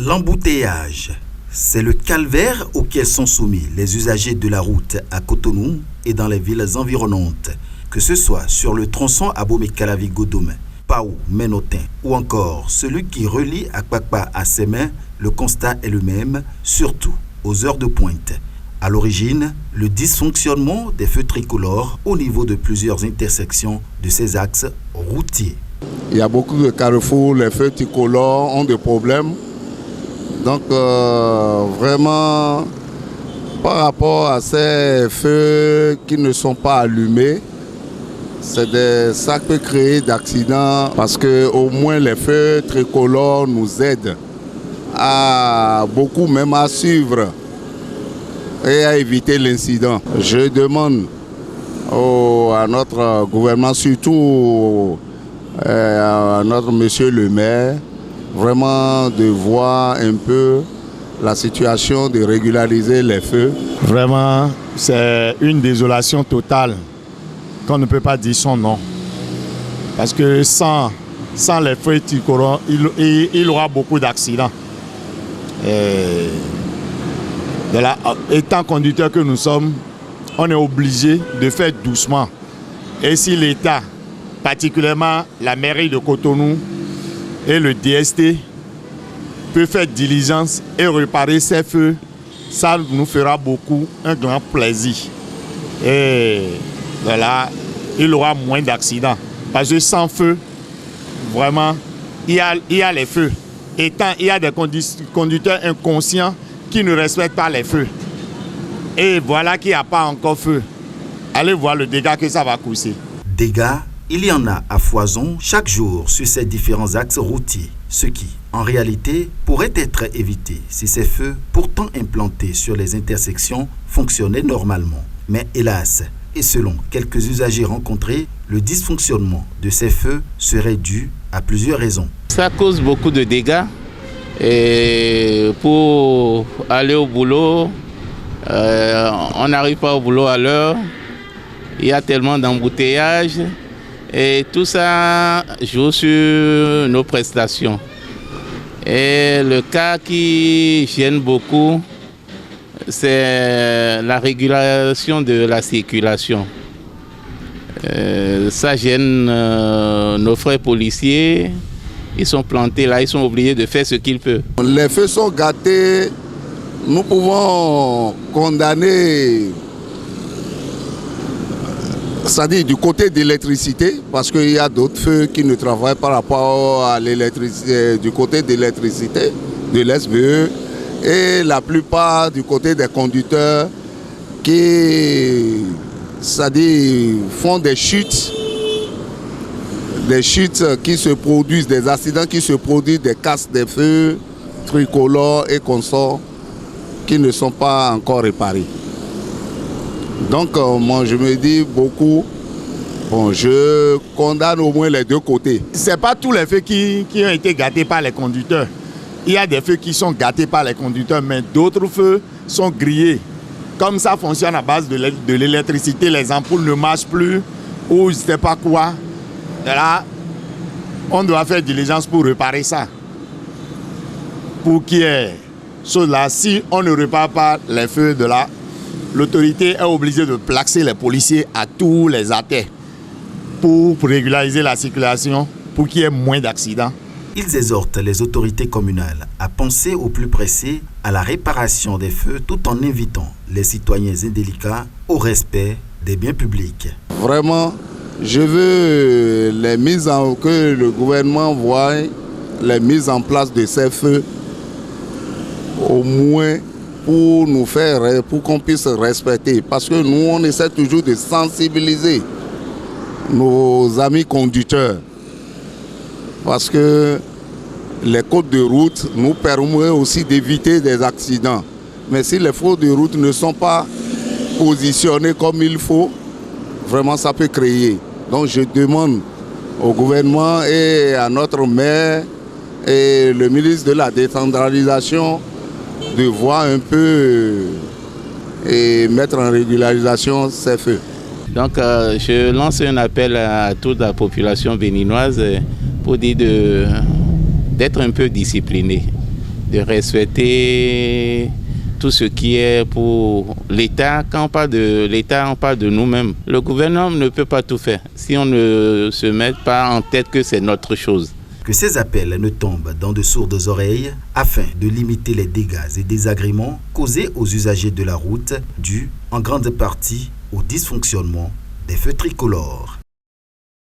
L'embouteillage, c'est le calvaire auquel sont soumis les usagers de la route à Cotonou et dans les villes environnantes, que ce soit sur le tronçon Abomey-Calavi-Godomé, Pao-Ménotin ou encore celui qui relie Akpakpa à Sémé. Le constat est le même, surtout aux heures de pointe. À l'origine, le dysfonctionnement des feux tricolores au niveau de plusieurs intersections de ces axes routiers. Il y a beaucoup de carrefours, les feux tricolores ont des problèmes. Donc vraiment, par rapport à ces feux qui ne sont pas allumés, ça peut créer d'accidents parce que au moins les feux tricolores nous aident à beaucoup même à suivre et à éviter l'incident. Je demande à notre gouvernement, surtout à notre monsieur le maire, vraiment de voir un peu la situation, de régulariser les feux. Vraiment, c'est une désolation totale qu'on ne peut pas dire son nom. Parce que sans les feux tricolores, il y aura beaucoup d'accidents. Étant conducteur que nous sommes, on est obligé de faire doucement. Et si l'État, particulièrement la mairie de Cotonou et le DST, peut faire diligence et réparer ces feux, ça nous fera beaucoup un grand plaisir. Et voilà, il y aura moins d'accidents. Parce que sans feu, vraiment, il y a les feux. Il y a des conducteurs inconscients qui ne respectent pas les feux. Et voilà qu'il n'y a pas encore feu. Allez voir le dégât que ça va causer. Dégâts, il y en a à foison chaque jour sur ces différents axes routiers, ce qui, en réalité, pourrait être évité si ces feux, pourtant implantés sur les intersections, fonctionnaient normalement. Mais hélas, et selon quelques usagers rencontrés, le dysfonctionnement de ces feux serait dû à plusieurs raisons. Ça cause beaucoup de dégâts. Et pour aller au boulot, on n'arrive pas au boulot à l'heure. Il y a tellement d'embouteillages. Et tout ça joue sur nos prestations. Et le cas qui gêne beaucoup, c'est la régulation de la circulation. Ça gêne nos frères policiers. Ils sont plantés là, ils sont obligés de faire ce qu'ils peuvent. Les feux sont gâtés. Nous pouvons condamner, c'est-à-dire du côté de l'électricité, parce qu'il y a d'autres feux qui ne travaillent par rapport à l'électricité, du côté de l'électricité, de l'SVE, et la plupart du côté des conducteurs qui, c'est-à-dire, font des chutes qui se produisent, des accidents qui se produisent, des casses des feux tricolores et consorts qui ne sont pas encore réparés. Donc moi je me dis beaucoup, je condamne au moins les deux côtés. Ce n'est pas tous les feux qui ont été gâtés par les conducteurs. Il y a des feux qui sont gâtés par les conducteurs, mais d'autres feux sont grillés. Comme ça fonctionne à base de l'électricité, les ampoules ne marchent plus ou je ne sais pas quoi. Et là, on doit faire diligence pour réparer ça. Pour qu'il y ait cela, si on ne répare pas les feux de là, l'autorité est obligée de placer les policiers à tous les artères pour régulariser la circulation, pour qu'il y ait moins d'accidents. Ils exhortent les autorités communales à penser au plus pressé à la réparation des feux tout en invitant les citoyens indélicats au respect des biens publics. Vraiment, je veux que le gouvernement voie les mises en place de ces feux, au moins pour qu'on puisse respecter. Parce que nous, on essaie toujours de sensibiliser nos amis conducteurs. Parce que les codes de route nous permettent aussi d'éviter des accidents. Mais si les feux de route ne sont pas positionnés comme il faut, vraiment ça peut créer. Donc je demande au gouvernement et à notre maire et le ministre de la décentralisation de voir un peu et mettre en régularisation ces feux. Donc je lance un appel à toute la population béninoise pour dire d'être un peu discipliné. de respecter tout ce qui est pour l'État. Quand on parle de l'État, on parle de nous-mêmes. Le gouvernement ne peut pas tout faire si on ne se met pas en tête que c'est notre chose. Que ces appels ne tombent dans de sourdes oreilles afin de limiter les dégâts et désagréments causés aux usagers de la route dus en grande partie au dysfonctionnement des feux tricolores.